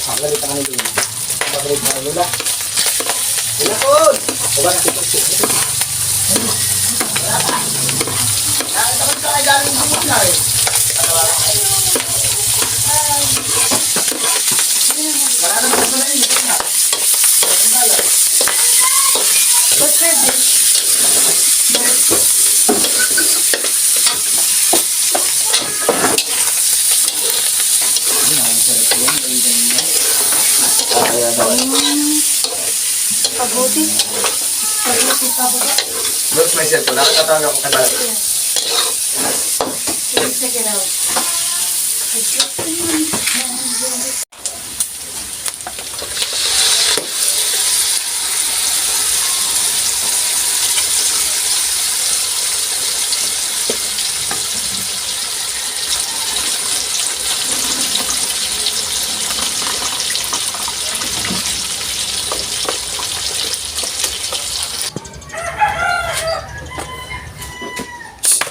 Magalit ang kanila. Magalit ang kanila. Wala po! Wala na ito. Ay, takot ka kay galing bumot na eh. Wala na ito na yun. What's this? Pabuti. Pabuti. Looks myself ko. Nakakatawag ako ka talaga. Check it out.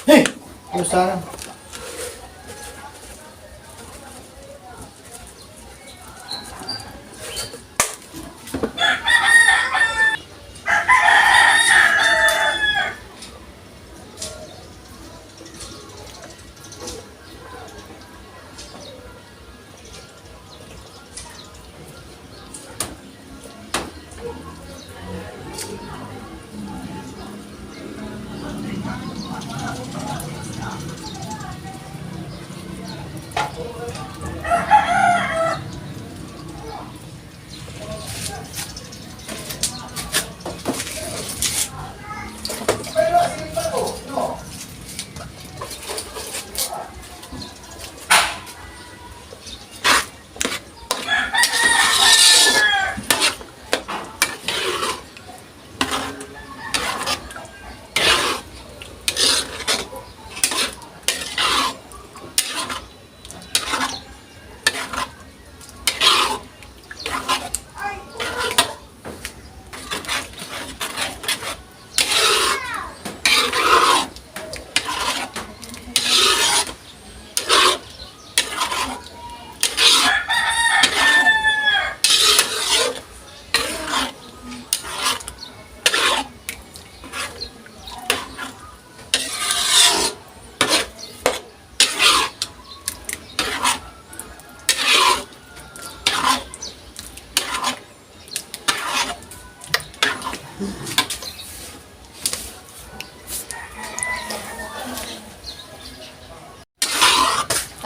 Hey! Kumusta na?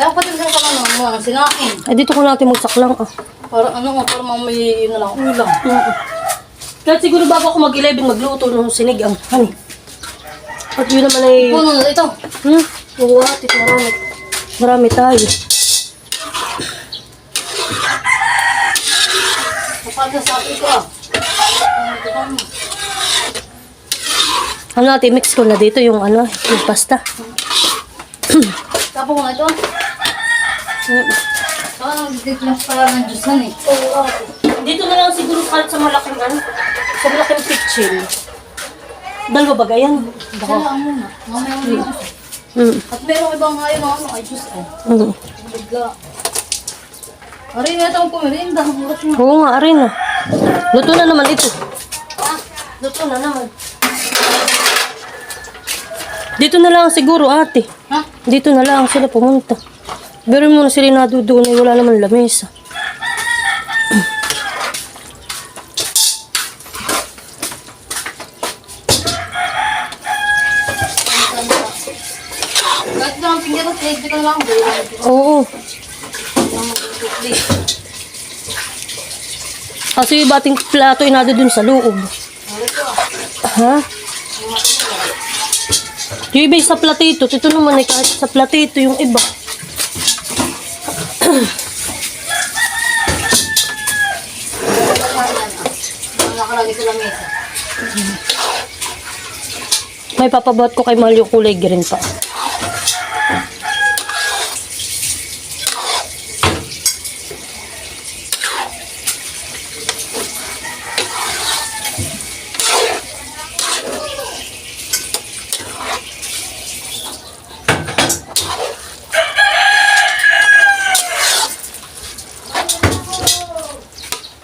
Ayaw pa din sa mga sinain. Ay, dito ko natin magsaklang. Para may yun na lang ulam. Kahit siguro bago ako mag-11, magluto ng sinigang. Hani. At yun naman ay... Puno na ito. Oo, ate, marami. Marami tayo. Napagsasabi ko ah. Ano natin, mix ko na dito yung ano, yung pasta. Tapos ko na ito. Parang nagdiklas pala ng Diyosan eh. Oo, ate. Dito na lang siguro kahit sa malaking ano, sa malaking kitchen. Dalawa ba gayan? Baka lang muna. Mamaya muna. At meron ibang ngayon na ano, ay Diyos eh. Bigla. Aray na itong pumirinda. Oo nga, arin na. Luto na naman ito. Luto na naman. Dito na lang siguro, ate. Ha? Dito na lang sila pumunta. Pero muna sila nadudoon ay wala naman lamesa. Kahit lang tingnan ko, plate ka lang. Oo. Kasi yung bating plato ay nado dun sa loob. Ha? Yung iba sa platito. Ito naman ay kahit sa platito yung iba. Nakalagay sa lamesa. May papabuhat ko kay Mahal yung kulay green pa.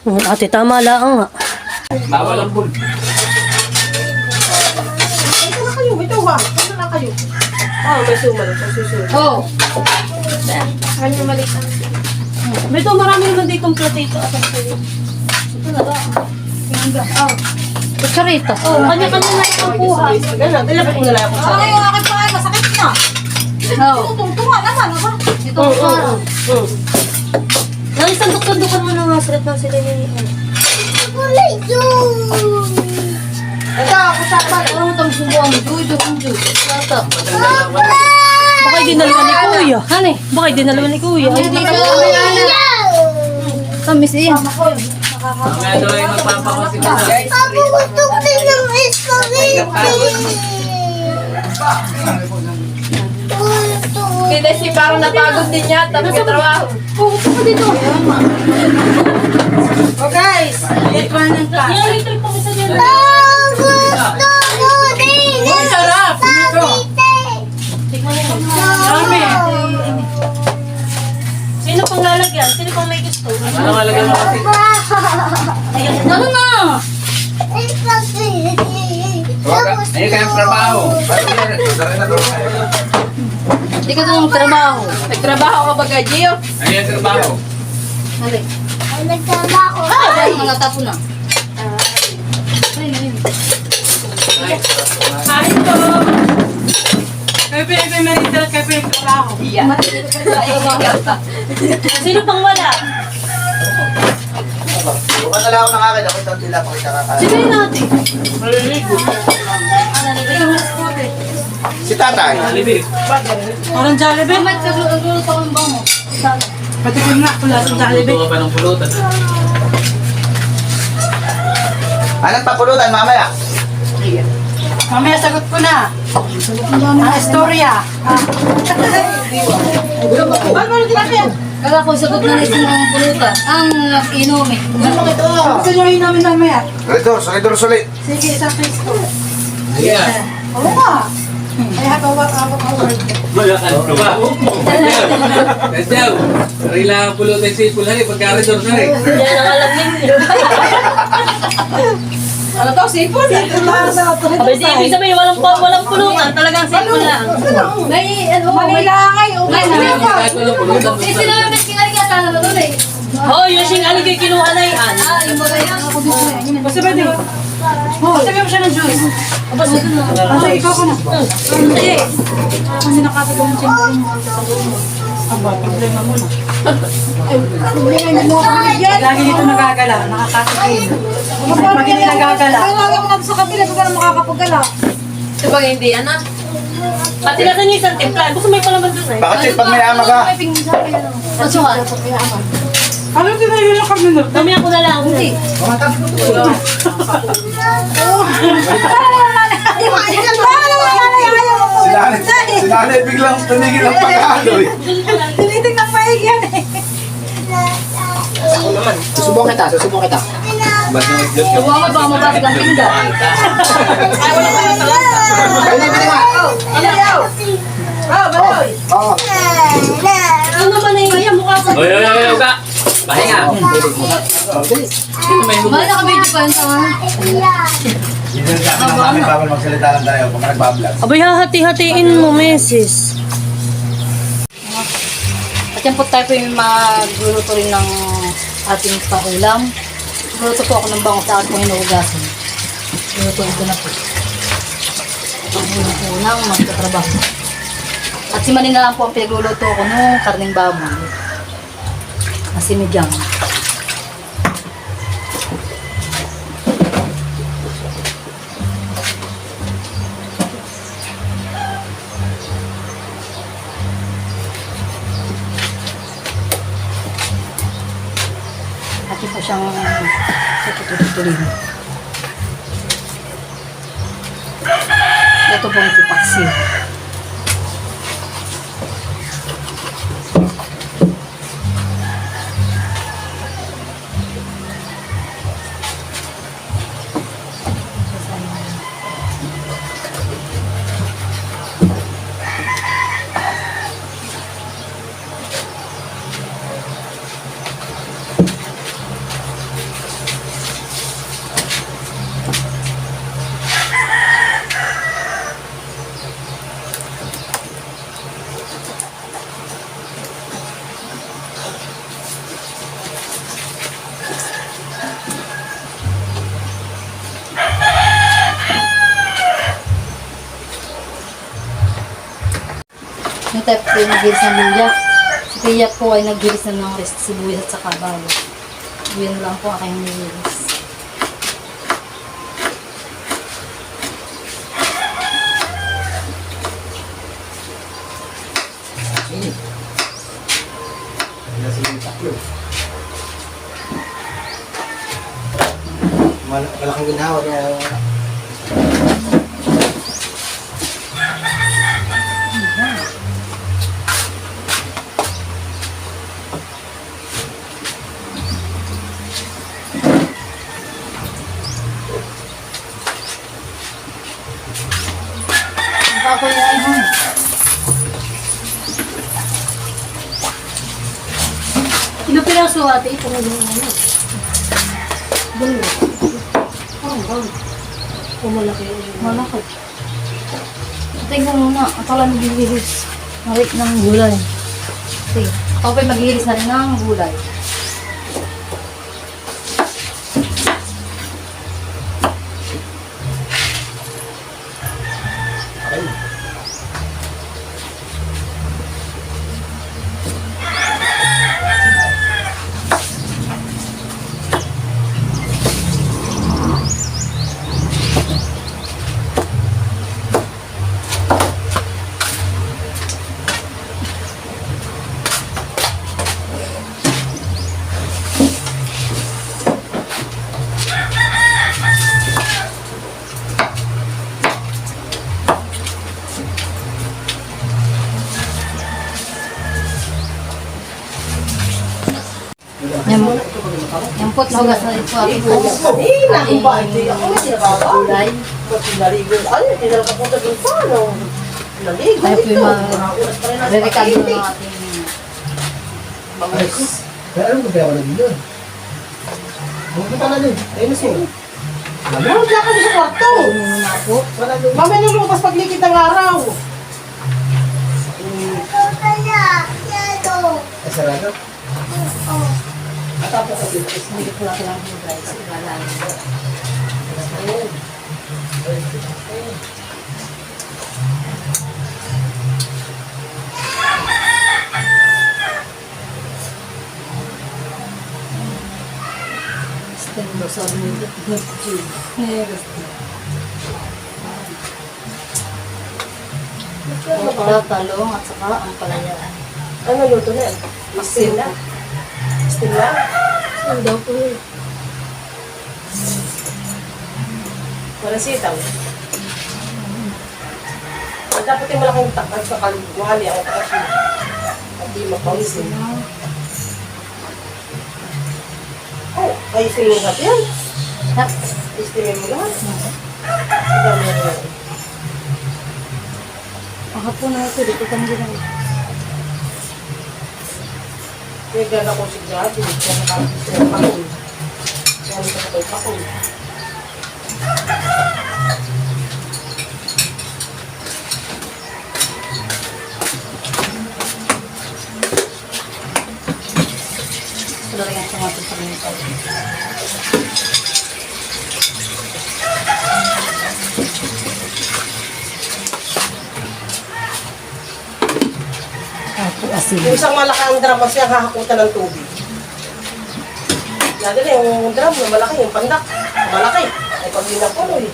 Ate, tama lang nga. Bawal ang bull. Ito na kayo, ito ha. Ito na kayo. May sumal. Susunod. Oh. Ano maliit ang May ito, marami naman ditong potato at ang sayo. Ito na ba? Oh. Kutsarita. Oh, kanya-kanya na yung kuha. Ganun, ilapit mo na lang ako sa Ay, yung akin pa ay masakit na. Oh. Tutungtungan naman, aba. Ito parang. Nang sandok-sandokan mo na nga sila ng sila yung Ito, kusapan. Ano itong subuang judo ang judo. Sata. Baka dinalawa ni Kuya. Hani? Baka dinalawa ni Kuya. Ay, hindi ka naman. Kamis iyan. Mamaya daw ay magpapakasip na. Hindi si parang napagod din yata. Nagkatrabaho. Pupunta ko dito. Oh guys, iikwanan ka. Yung little pa isa dyan. Oh, sarap. Ito. Tikman mo. Dami. Sino pang lalagyan? Sino pang may gusto? Ano nga lagyan mo kasi? Ano na? Ayun kayong trabaho. Hindi ka doon trabaho. Nagtrabaho ka ba kay Gio? Ayun yung trabaho. Hali. Ay, mga tapo na. Ay, ayun. Kain to. Pepe, Meritel, Pepe, trabaho. Sino pang wala? Bukan na lang ako ng akin. Ako saan sila pakita kakain. Sino yun natin? Si tatay. Malibig. Parang Jollibee. Bakit nagluluto ang bango? Pati ko nga, pula sa Jollibee. Ito ka pa ng pulutan. Anong papulutan mamaya? Mamaya sagot ko na. Ang istorya. Ano mo natin? Kala ko sagot na rin ng pulutan. Ang inumin. Gusto nyo rin namin mamaya. Solidor sulit. Sige, isang place ko. Yeah. Oo nga. I have a word. Wala ka na ba? Kasyaw. Kailangan pulutan si Pulhari pagka-redor sa rin. Yan ang alam ninyo. Ano to? Sipon? Abay, di ibig sabihin, walang pulutan. Talagang simple lang. May ano, Manila nga yung may Kahit walang pulutan. Eh, sila yung may kinarigata na doon eh. Oh, yung sing aligay kinuha na yan. Ah, yung mga yan. Ako dito eh. Basta ba din? Sabi mo siya ng juice. Asa, ikaw ko na. Sige. Kasi nakatagong siya ng aba, problema mo na. Lagi dito nagagala, nakakatagin. Pag hindi nagagala. Ay, lagi mo natin sa kapila, kung gano'n makakapagala. Sabag hindi, anak. Pati na yung isang timpla. Gusto may palaman dun eh. Bakit pag may ama ka? Pasukan. Ano tinayo na kami nun? Kami ako na lang. Hindi. Si nanay biglang tumigil ang pag-aloy. Tinitingnan paig yan eh. Susubong kita. Ba't nang itlog ka? Huwag mo ba mabasag ang pinggan? Baloy! Oo. Ano naman na yung kaya mukha ko? Oy, ka. Pahinga. Mahal na kami dito pa yun sa Sabi ng mami, bawal magsalita lang tayo pag nagbablog. Abay, hahati-hatiin mo, meses. At yan po tayo po yung magluluto rin ng ating paulam. Luluto po ako ng bango sa ating hinugasan. Luluto ito na po. Ang unang magtatrabaho. At si Manina lang po ang pinagluluto ko ng karning baboy. Na sinigang. At yun po siyang tutulin. Ito po ang tipaksiw. Step po yung naghilis ng luya. Si Kuya po ay naghilis na ng rest sibuyas at saka bawang. Yun lang po aking naghilis. Malaking ginawa kaya Ako yan. Ilang piraso ate? Ito na yung ano. Dalawa. Oh. Malaki. Malaki. Tingnan mo muna. Ang pala naghihilis. Marik ng gulay. Sige. Ako po'y maghihilis na rin ng gulay. Yung pot na hugas na rin po ating gulay. Tayo po yung re-recado ng ating bangus. kaya alam ko kaya wala din yun. Pumunta na din. Ayun na siya. Ano ka sa kwarto? Muna po. Mamaya nung lumabas paglikit ng araw. Ay, sarado. Hindi po natin ang gulay. Sigalaan po. Stendo sa amin. Pala talong at saka ang palaya. Ano luto na yan? Steam na? Steam na? Ang daw po eh. Wala sitaw. Dapat yung malaking takad sa kalwali ang takad. At di mapawisin. Oh, ayusin mo lahat yan. Tap. Istimin mo lahat. Ang dami na yan. Kahapon na ito, dito kami ginagawa. May gana ko si Gabi. Kaya nakapis na pakul. Kaya nakapis na pakul. Wala rin ang tumatong sa mga tao. Ako asin. Yung isang malakang drum kasi ang hahakutan ng tubig. Lagi na yung drum na malaki, yung pandak. Malaki. Ay pag pinapuloy.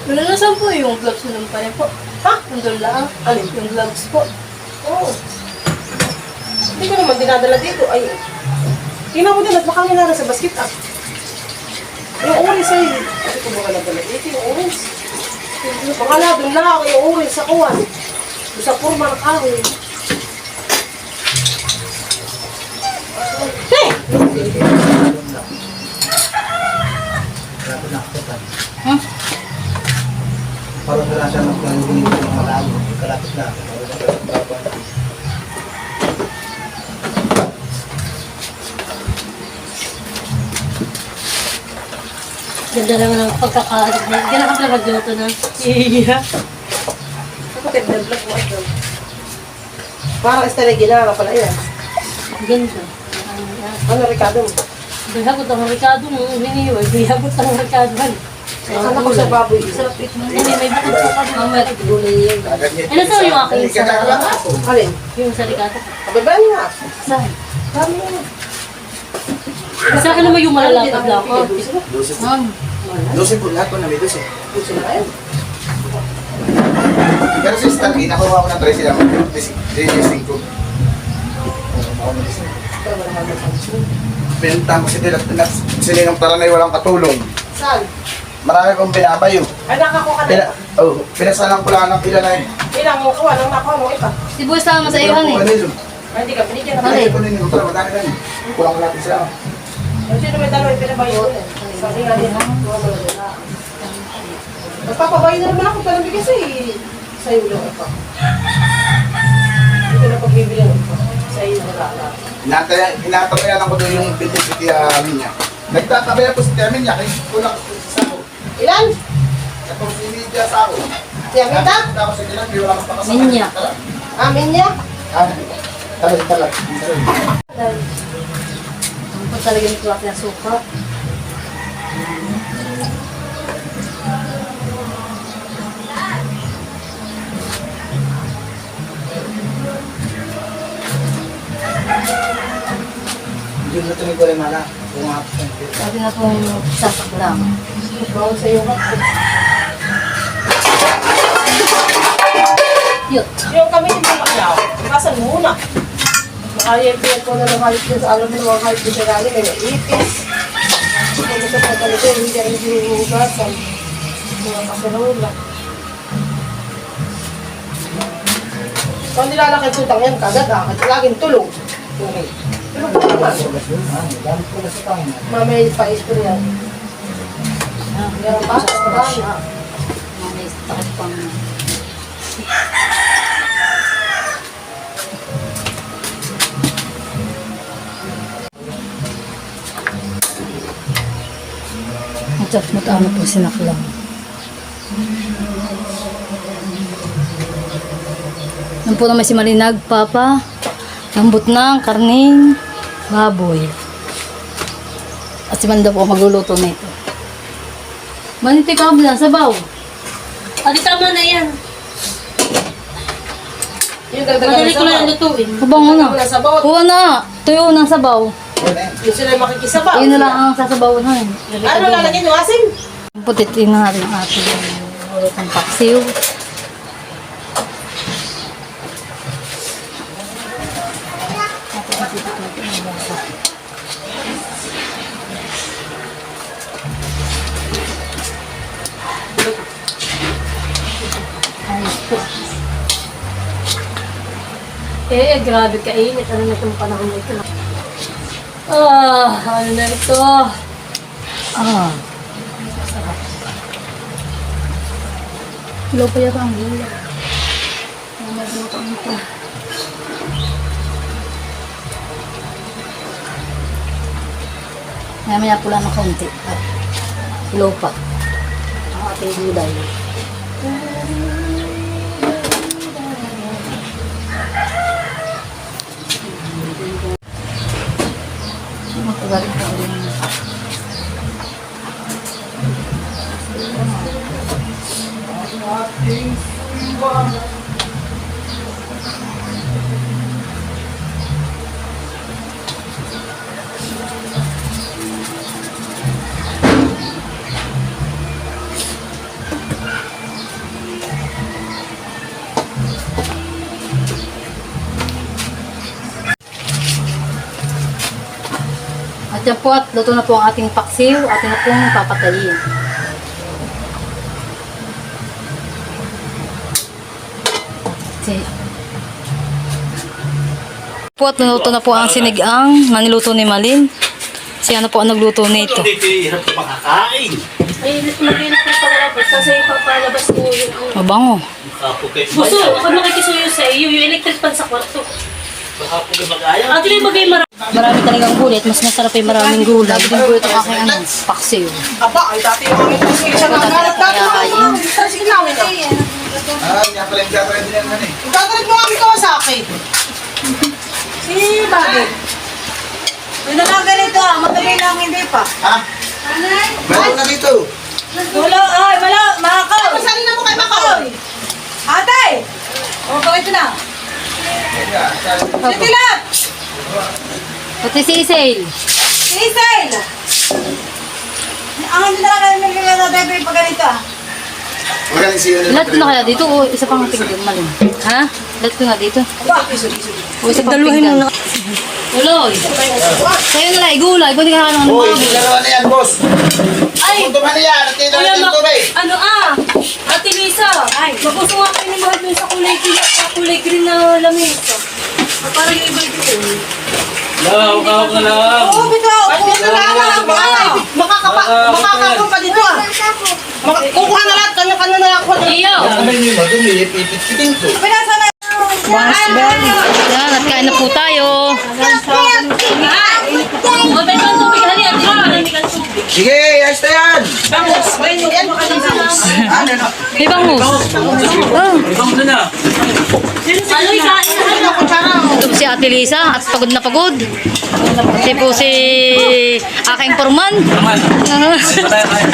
Nasaan po yung gloves nun pa rin po? Ha? Nandun lang. Alin? Yung gloves po. Oo. Hindi ko naman dinadala dito. Ay, tingnan mo din at baka nilala sa basket ah. Yung orange ay, hindi ko baka nadala dito yung orange. Baka na, doon na ako yung orange sa kuwan. Doon sa kurma ng kahoy. Hey! Kalapit na ako. Hmm? Parang wala siya magkalimutin ng malayo. Kalapit na. Parang nagkakababa. Ganda naman ang pagkakalit na. Ganda ka pala magluto na. Iya. Kapatid na black mo ito. Parang estela ginawa pala yan. Ganda. Ano, Ricardo? Bihagot ang Ricardo mo. Hinihiwa. Bihagot ang Ricardo. Akala ko sa baboy. Sarap ito. Hindi, may bukod po kami. Mamaya gulay yun. Ano sa yung aking sa... Alin? Yung sa Ricardo? Kababaan nga. Saan? Dami yun. Sa akin naman yung malalakad lang ako. Ma'am. 12 po lahat po na may 12. Puso na kayo. Pero si Stanley, nakuha ko ng 13 lang. 13 ko. Pinunta ko si Sininong Taranay walang katulong. Saan? Marami kong binabayo. Ay, nakakuha ka na. Pinasalang ko lang ng ilan na yun. Ilang mo kuha nang nakuha mo iba. Si Boy sama sa iyo, Kulang honey. ko kanilo. Ay, hindi ka binigyan na. Ay, ko nino. Tara, madami na yun. Kulang ko natin sila. Yung sino may dalawa yung pinabayo ko. Sabi nga din, kuha mo na doon. Magpapabayo na naman ako palamig kasi sa'yo lang ito. Hindi ko na pagbibili ng ito. Sa'yo na lang. Inatabayan ko doon yung business si Tia Minya. Nagtatabayan po si Tia Minya kasi kulang ko sa ako. Ilan? Kapag si Lydia sa ako. Siya kita? Tapos sa ilan, di wala mas pakasama. Minya. Amin niya? Talag. Ang po talaga yung klase ng suka. Hindi mo ito ko rin mala. Sabi na pong sasak lang. Bawal sa'yo ka. Yut. Yung kami yung mga yaw. Kasan muna. Makayipin ko na nakayip ko sa alam mo na makayip ko sa galing. May ipis. Kung gusto ko talaga, hindi rin hinuhugasan. Mga kasalula. Kung nilalakad tutang yan, kagad kasi laging tulog. Okay. Tulog pa naman. Mamay pa istorya. Meron pa? Wala. May takot pang... Matapot ano po sinaklang. Yan po naman si Malinag, Papa. Lambot ng karning baboy. At si Manda po magluluto nito. Maniti ka ba sabaw? Adi tama na yan. Yung dagdagan Madali ng ko lang sabaw. lutuin. Sabaw na. Wala sabaw. Kuha na. Tuyo ng sabaw. Yung sila makikisabaw. Yun na lang ang sasabawan na yun. Ano lalagyan yung asin? Putitin na natin ang ating ulutang paksiw. Ayos po. Grabe kainit. Ano na itong panahon na ito? Ano na ito? Ah. Low pa yata ang gula. Nagluto nito. Maya pula ng konti. At low pa. Ang ating gulay. Matagalin pa ulit. At yan po, at luto na po ang ating paksiw. Atin na pong papatayin. Okay. Po at naluto na po ang sinigang na niluto ni Malin. Siya na po ang nagluto nito. Hirap makakain. Ay, mag-init na pala ako. Kasi ipapalabas ko yung... Mabango. Kapo kayo. Gusto, ako nakikisuyo sa iyo. Yung electric pan sa kwarto. Kapo kayo mag-ayaw. At yung bagay marami. Marami talagang gulay at mas masarap yung maraming gulay. Lagi din po ito aking ano, paksiw. Aba, ay dati yung aming kasi siya nga galat dati yung aming kasi namin. Yan pala yung gagawin din yan eh. Gagalit mo aming Kawasaki. Si Bagay. May nakaganito ah, matagal lang hindi pa. Ha? Meron na dito. Wala, ay, wala, Makaw. Masali na mo kay Makaw. Ate! O, pakita na. Titilat! Pati si Isel. Isel! Ang hindi na lang namin nagkakatabi pag ganito ah. Magaling siya na. Lahat ko na kaya dito o isa pang tingin maling. Ha? Lahat ko nga dito. O isa pang tingin. Uloy. Sa'yo na lang, igulay. Kung hindi ka naman Uy, mga. dalawa na yan, boss. Ay! Punto man yan. At dito na yung tubig. Ano Ate Lisa, magusto nga kayo ni Mahal dun sa kulay green na lamesa. Parang yung iba dito. Hawak na lang. Oo, bitaw! Makakapon pa dito ah. Kukuha na lahat. Kanya-kanya na lang ako. Iyo! Ano yung madumi? Ipit-piting to. Pinasa na! Yan, at kain na po tayo. O, may kang tubig. Hali, Ate Lisa, may kang tubig. Sige, ayos na yan. Ano na? May bangus. Oh. Ibang mo na. Aloy, kain na. Ito si Ate Lisa at pagod na pagod. Ito po si aking porman. Naman. Tayo kayo.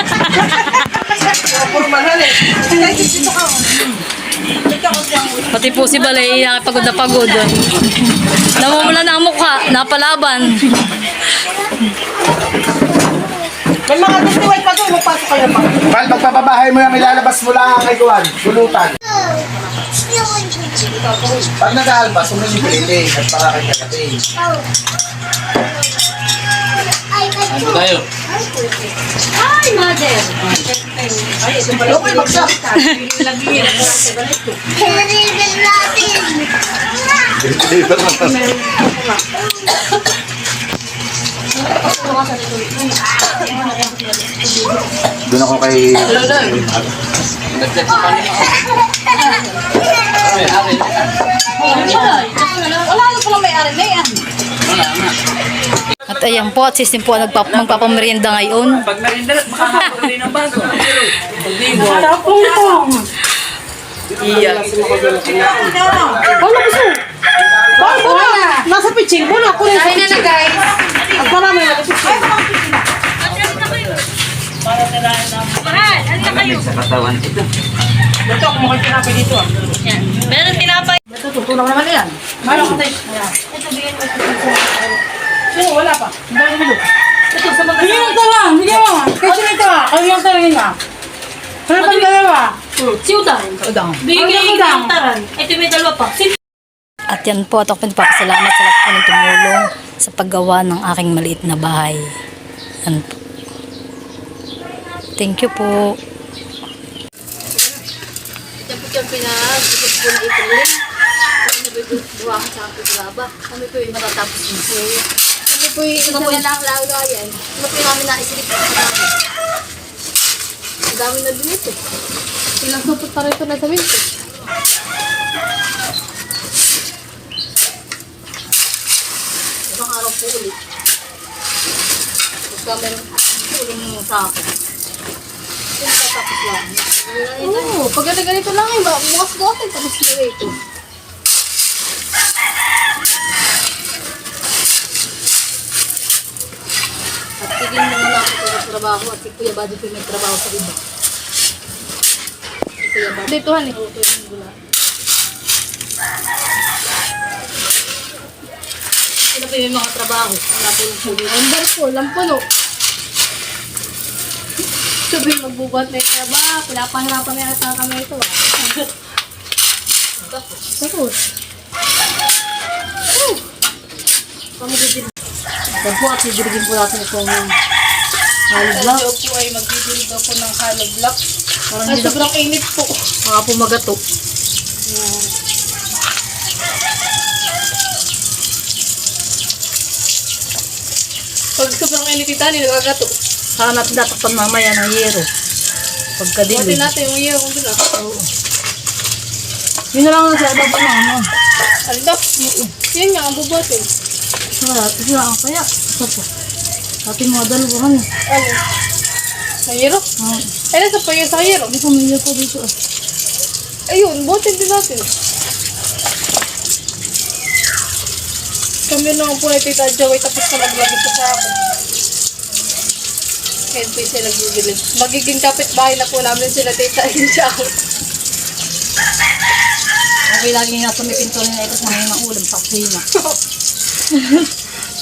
Pati po si Balay, pagod na pagod. Namumula na ang mukha, napalaban. May mga distiway pa doon. Magpasok kayo pa. Mal, magpapabahay mo yan. Ilalabas mo lang kay Kuwan. Bulutan. Pag nag-aalbas, huwag yung piliting at para kay kagating. Ano tayo? Ay, mother. Okay, bagsak. Doon ako kay... Nag-check sa kanila. Ay, akin. Wala na pala may ari na yan. At ayan po, at system po ang magpapamerienda ngayon. Pag narindalat, makakapag rin ng baso. Pag di mo. Iyan. Nasa pitching mo na. Kunin sa pitching. guys. At marami na pitching. Mahal, halika kayo. Sa katawan ito. Ito, kumuha tinapay dito ah. Yan. Meron tinapay. Tutulong naman yan. Mayroon ko tayo. Sino, wala pa. Ito, sa mga Bigyan mo ito lang. Bigyan mo. Kasi ito ah. Kaya yung tarin na. Ano pa yung dalawa? Si Udang. Bigay Udang. ng taran. Ito may dalawa pa. At yan po, at ako pinapakasalamat sa lahat po ng tumulong sa paggawa ng aking maliit na bahay. Yan po. Thank you po. Ito po siyang pinag-isip po na ituloy. Kami po yung buwa ka sa aking graba. Kami po yung matatapos ng suyo. Kami po yung isa po lang lagayan. Ano po yung namin naisilip sa dami. Ang dami na din ito. Ilang supot pa rin ito na sa winter. Ibang araw po ulit. Basta meron uling sa akin. Tapos lang. Oo, pag ganito lang eh, bukas-bukas eh, tapos na ito. At tigil mo muna ako sa trabaho at si Kuya Buddy po may trabaho sa iba. Si Kuya Buddy. Dito han eh. Oo, ito yung gula. Sino po yung mga trabaho? Wala po yung huli. Andar po, lampuno. Sabi magbubuhat na yung trabaho. Pinapahirapan na yata kami ito ah. Tapos. Kami din. Yan po, at bibigyan po natin itong hollow block. Ito po ay magbibili daw po ng hollow block. Parang Ay, hindi na sobrang init po. mga pumagato. Pag sobrang init ito, nilagato. Saka natin tatakpan mamaya ng yero. Buti Pagkadilim. natin yung iyo kung bila. Yun na lang ang sa ibang ano. Ano daw? Yun nga, ang bubote. Wala, ito lang kaya. Ito po. Ating mga dalawahan eh. Ano? Sa hero? Ay, nasa pa yun sa hero. Hindi ko may po dito eh. Ayun, bote din natin. Kami lang po na Tita Joey tapos na naglagi po sa akin. Kaya po siya nagbibili. Magiging kapitbahay na po namin sila Tita Inchao. Okay, lagi nga sa may pinto na ito sa mga ulam sa kusina.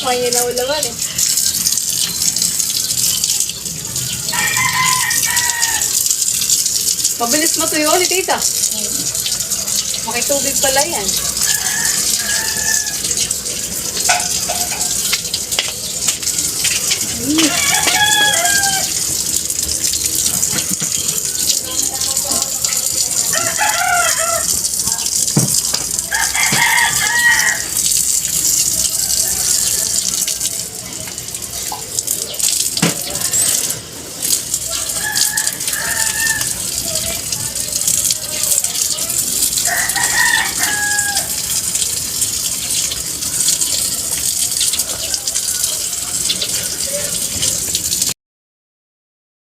May na ulaman eh. Mabilis matuyo ni Tita. Makitubig pala yan.